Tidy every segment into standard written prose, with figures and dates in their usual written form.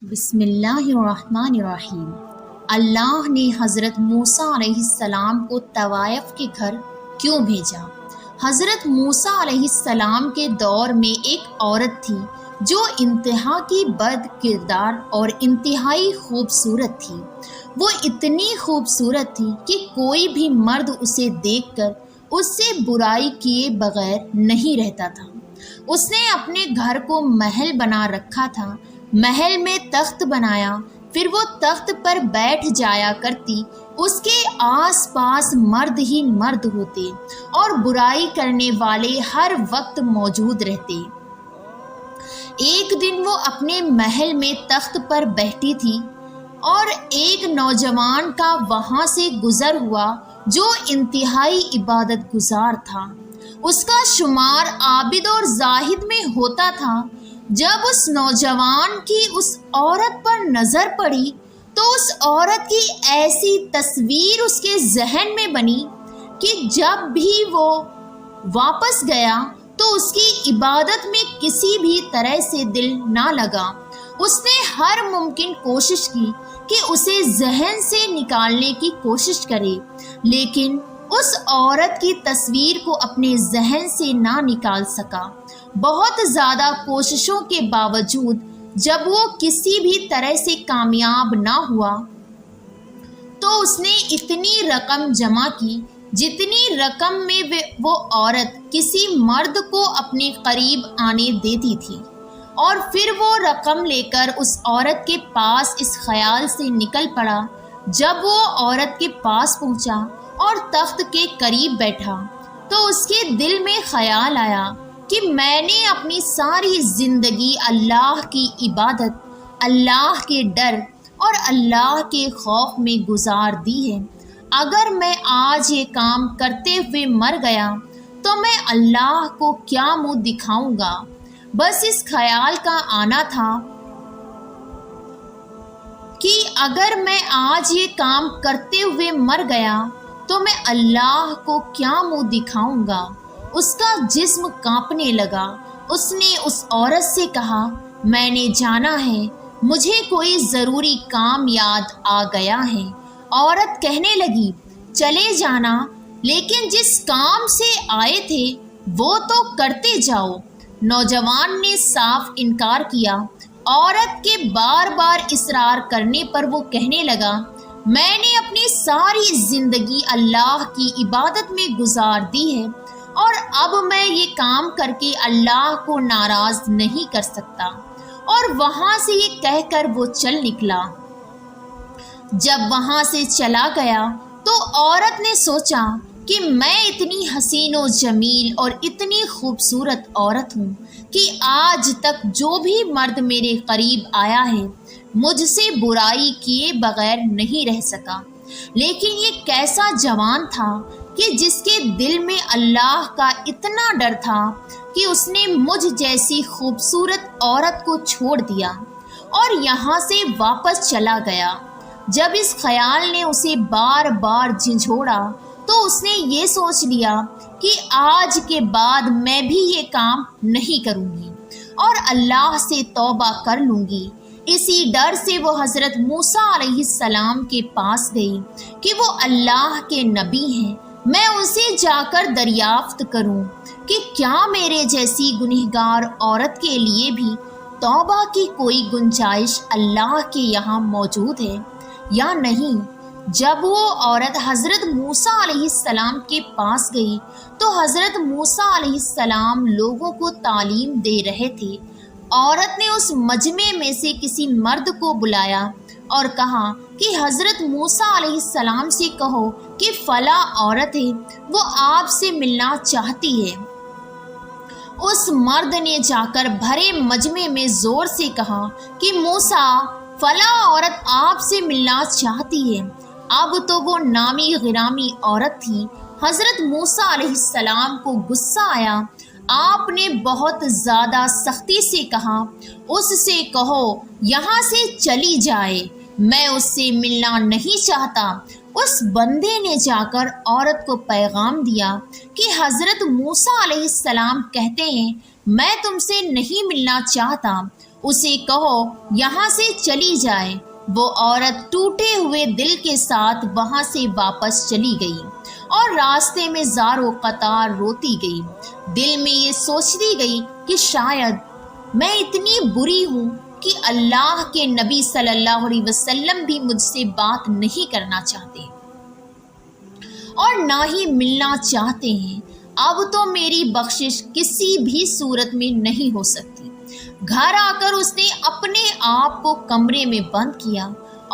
بسم اللہ الرحمن الرحیم۔ اللہ نے حضرت موسیٰ علیہ السلام کو طوائف کے گھر کیوں بھیجا؟ حضرت موسیٰ علیہ السلام کے دور میں ایک عورت تھی جو انتہا کی بد کردار اور انتہائی خوبصورت تھی۔ وہ اتنی خوبصورت تھی کہ کوئی بھی مرد اسے دیکھ کر اس سے برائی کیے بغیر نہیں رہتا تھا۔ اس نے اپنے گھر کو محل بنا رکھا تھا، محل میں تخت بنایا، پھر وہ تخت پر بیٹھ جایا کرتی۔ اس کے آس پاس مرد ہی مرد ہوتے اور برائی کرنے والے ہر وقت موجود رہتے۔ ایک دن وہ اپنے محل میں تخت پر بیٹھی تھی اور ایک نوجوان کا وہاں سے گزر ہوا جو انتہائی عبادت گزار تھا۔ اس کا شمار عابد اور زاہد میں ہوتا تھا۔ جب اس نوجوان کی اس عورت پر نظر پڑی تو اس عورت کی ایسی تصویر اس کے ذہن میں بنی کہ جب بھی وہ واپس گیا تو اس کی عبادت میں کسی بھی طرح سے دل نہ لگا۔ اس نے ہر ممکن کوشش کی کہ اسے ذہن سے نکالنے کی کوشش کرے، لیکن اس عورت کی تصویر کو اپنے ذہن سے نہ نکال سکا۔ بہت زیادہ کوششوں کے باوجود جب وہ کسی بھی طرح سے کامیاب نہ ہوا تو اس نے اتنی رقم جمع کی جتنی رقم میں وہ عورت کسی مرد کو اپنے قریب آنے دیتی تھی، اور پھر وہ رقم لے کر اس عورت کے پاس اس خیال سے نکل پڑا۔ جب وہ عورت کے پاس پہنچا اور تخت کے قریب بیٹھا تو اس کے دل میں خیال آیا کہ میں نے اپنی ساری زندگی اللہ کی عبادت، اللہ کے ڈر اور اللہ کے خوف میں گزار دی ہے۔ اگر میں آج یہ کام کرتے ہوئے مر گیا تو میں اللہ کو کیا منہ دکھاؤں گا؟ بس اس خیال کا آنا تھا کہ اگر میں آج یہ کام کرتے ہوئے مر گیا تو میں اللہ کو کیا منہ دکھاؤں گا۔ اس کا جسم کانپنے لگا۔ اس نے اس عورت سے کہا، میں نے جانا ہے، مجھے کوئی ضروری کام یاد آ گیا ہے۔ عورت کہنے لگی، چلے جانا، لیکن جس کام سے آئے تھے وہ تو کرتے جاؤ۔ نوجوان نے صاف انکار کیا۔ عورت کے بار بار اصرار کرنے پر وہ کہنے لگا، میں نے اپنی ساری زندگی اللہ کی عبادت میں گزار دی ہے اور اب میں یہ کام کر کے اللہ کو ناراض نہیں کر سکتا۔ اور وہاں سے یہ کہہ کر وہ چل نکلا۔ جب وہاں سے چلا گیا تو عورت نے سوچا کہ میں اتنی حسین و جمیل اور اتنی خوبصورت عورت ہوں کہ آج تک جو بھی مرد میرے قریب آیا ہے مجھ سے برائی کیے بغیر نہیں رہ سکا۔ لیکن یہ کیسا جوان تھا کہ جس کے دل میں اللہ کا اتنا ڈر تھا کہ اس نے مجھ جیسی خوبصورت عورت کو چھوڑ دیا اور یہاں سے واپس چلا گیا۔ جب اس خیال نے اسے بار بار جھنجھوڑا تو اس نے یہ سوچ لیا کہ آج کے بعد میں بھی یہ کام نہیں کروں گی اور اللہ سے توبہ کر لوں گی۔ اسی ڈر سے وہ حضرت موسیٰ علیہ السلام کے پاس گئی کہ وہ اللہ کے نبی ہیں، میں ان سے جا کر دریافت کروں کہ کیا میرے جیسی گنہگار عورت کے لیے بھی توبہ کی کوئی گنجائش اللہ کے یہاں موجود ہے یا نہیں۔ جب وہ عورت حضرت موسیٰ علیہ السلام کے پاس گئی تو حضرت موسیٰ علیہ السلام لوگوں کو تعلیم دے رہے تھے۔ عورت نے اس مجمع میں سے کسی مرد کو بلایا اور کہا کہ حضرت موسیٰ علیہ السلام سے کہو کہ فلاں عورت ہے، وہ آپ سے ملنا چاہتی ہے۔ اس مرد نے جا کر بھرے مجمع میں زور سے کہا کہ موسیٰ، فلاں عورت آپ سے ملنا چاہتی ہے۔ اب تو وہ نامی غرامی عورت تھی۔ حضرت موسیٰ علیہ السلام کو غصہ آیا۔ آپ نے بہت زیادہ سختی سے کہا، اس سے کہو یہاں سے چلی جائے، میں اس سے ملنا نہیں چاہتا۔ اس بندے نے جا کر عورت کو پیغام دیا کہ حضرت موسیٰ علیہ السلام کہتے ہیں میں تم سے نہیں ملنا چاہتا۔ اسے کہو یہاں سے چلی جائے۔ وہ عورت ٹوٹے ہوئے دل کے ساتھ وہاں سے واپس چلی گئی اور راستے میں زار و قطار روتی گئی۔ دل میں یہ سوچتی گئی کہ شاید میں اتنی بری ہوں کہ اللہ کے نبی صلی اللہ علیہ وسلم بھی مجھ سے بات نہیں کرنا چاہتے اور نہ ہی ملنا چاہتے ہیں۔ اب تو میری بخشش کسی بھی صورت میں نہیں ہو سکتی۔ گھر آ کر اس نے اپنے آپ کو کمرے میں بند کیا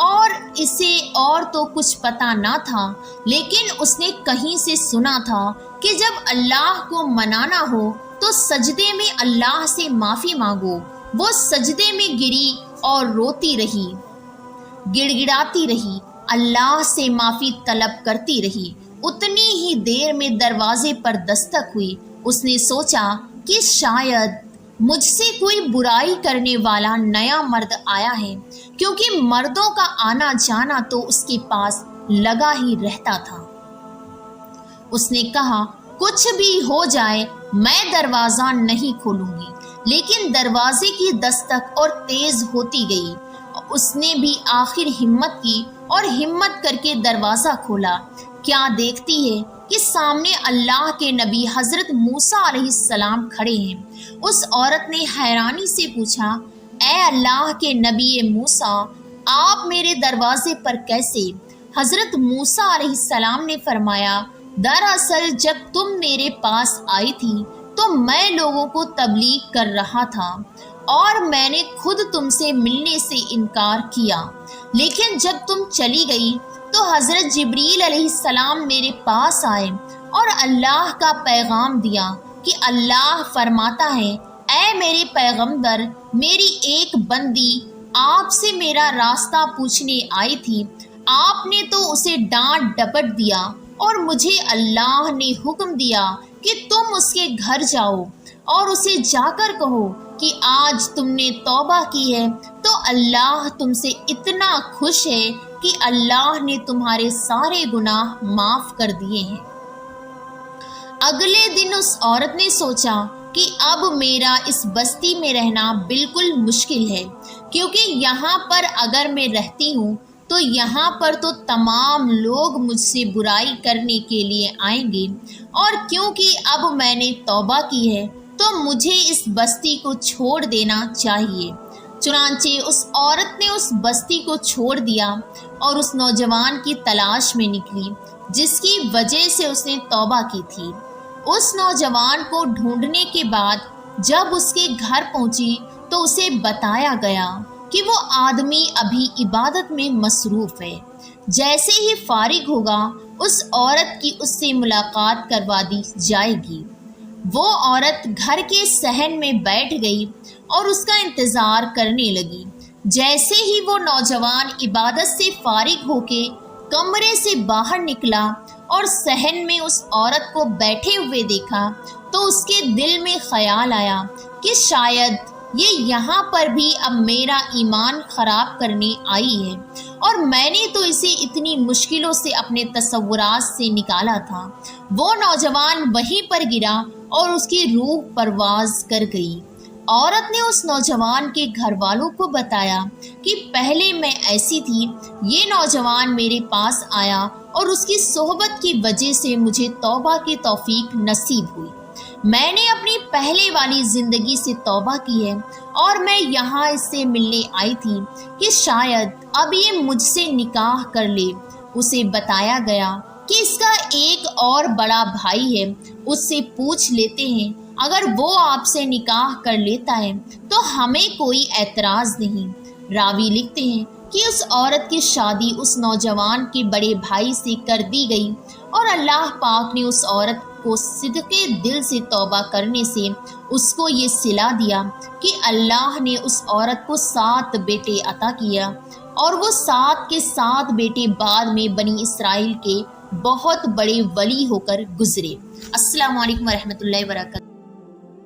اور اسے اور تو کچھ پتہ نہ تھا، لیکن اس نے کہیں سے سنا تھا کہ جب اللہ کو منانا ہو تو سجدے میں اللہ سے معافی مانگو۔ وہ سجدے میں گری اور روتی رہی، گڑ گڑاتی رہی، اللہ سے معافی طلب کرتی رہی۔ اتنی ہی دیر میں دروازے پر دستک ہوئی۔ اس نے سوچا کہ شاید مجھ سے کوئی برائی کرنے والا نیا مرد آیا ہے، کیونکہ مردوں کا آنا جانا تو اس کے پاس لگا ہی رہتا تھا۔ اس نے کہا کچھ بھی ہو جائے میں دروازہ نہیں کھولوں گی، لیکن دروازے کی دستک اور تیز ہوتی گئی۔ اس نے بھی آخر ہمت کی اور ہمت کر کے دروازہ کھولا۔ کیا دیکھتی ہے کہ سامنے اللہ کے نبی حضرت موسیٰ علیہ السلام کھڑے ہیں۔ اس عورت نے حیرانی سے پوچھا، اے اللہ کے نبی موسیٰ، آپ میرے دروازے پر کیسے؟ حضرت موسیٰ علیہ السلام نے فرمایا، دراصل جب تم میرے پاس آئی تھی تو میں لوگوں کو تبلیغ کر رہا تھا اور میں نے خود تم سے ملنے سے انکار کیا، لیکن جب تم چلی گئی تو حضرت جبریل علیہ السلام میرے پاس آئے اور اللہ کا پیغام دیا کہ اللہ فرماتا ہے، اے میرے پیغمبر، میری ایک بندی آپ سے میرا راستہ پوچھنے آئی تھی، آپ نے تو اسے ڈانٹ ڈپٹ دیا اور مجھے اللہ نے حکم دیا کہ تم اس کے گھر جاؤ اور اسے جا کر کہو کہ آج تم نے توبہ کی ہے تو اللہ تم سے اتنا خوش ہے کہ اللہ نے تمہارے سارے گناہ معاف کر دیے ہیں۔ اگلے دن اس عورت نے سوچا کہ اب میرا اس بستی میں رہنا بالکل مشکل ہے، کیونکہ یہاں پر اگر میں رہتی ہوں تو یہاں پر تو تمام لوگ مجھ سے برائی کرنے کے لیے آئیں گے، اور کیونکہ اب میں نے توبہ کی ہے تو مجھے اس بستی کو چھوڑ دینا چاہیے۔ چنانچہ اس عورت نے اس بستی کو چھوڑ دیا اور اس نوجوان کی تلاش میں نکلی جس کی وجہ سے اس نے توبہ کی تھی۔ اس نوجوان کو ڈھونڈنے کے بعد جب اس کے گھر پہنچی تو اسے بتایا گیا کہ وہ آدمی ابھی عبادت میں مصروف ہے۔ جیسے ہی فارغ ہوگا اس عورت کی اس سے ملاقات کروا دی جائے گی۔ وہ عورت گھر کے صحن میں بیٹھ گئی اور اس کا انتظار کرنے لگی۔ جیسے ہی وہ نوجوان عبادت سے فارغ ہو کے کمرے سے باہر نکلا اور صحن میں اس عورت کو بیٹھے ہوئے دیکھا تو اس کے دل میں خیال آیا کہ شاید یہ یہاں پر بھی اب میرا ایمان خراب کرنے آئی ہے، اور میں نے تو اسے اتنی مشکلوں سے اپنے تصورات سے نکالا تھا۔ وہ نوجوان وہیں پر گرا اور اس کی روح پرواز کر گئی۔ عورت نے اس نوجوان کے گھر والوں کو بتایا کہ پہلے میں ایسی تھی، یہ نوجوان میرے پاس آیا اور اس کی صحبت کی وجہ سے مجھے توبہ کی توفیق نصیب ہوئی۔ میں نے اپنی پہلے والی زندگی سے توبہ کی ہے اور میں یہاں اس سے ملنے آئی تھی کہ شاید اب یہ مجھ سے نکاح کر لے۔ اسے بتایا گیا کہ اس کا ایک اور بڑا بھائی ہے، اس سے پوچھ لیتے ہیں، اگر وہ آپ سے نکاح کر لیتا ہے تو ہمیں کوئی اعتراض نہیں۔ راوی لکھتے ہیں کہ اس عورت کی شادی اس نوجوان کے بڑے بھائی سے کر دی گئی اور اللہ پاک نے اس عورت کو صدقے دل سے توبہ کرنے سے اس کو یہ صلہ دیا کہ اللہ نے اس عورت کو 7 بیٹے عطا کیا، اور وہ 7 کے 7 بیٹے بعد میں بنی اسرائیل کے بہت بڑے ولی ہو کر گزرے۔ السلام علیکم ورحمۃ اللہ وبرکاتہ۔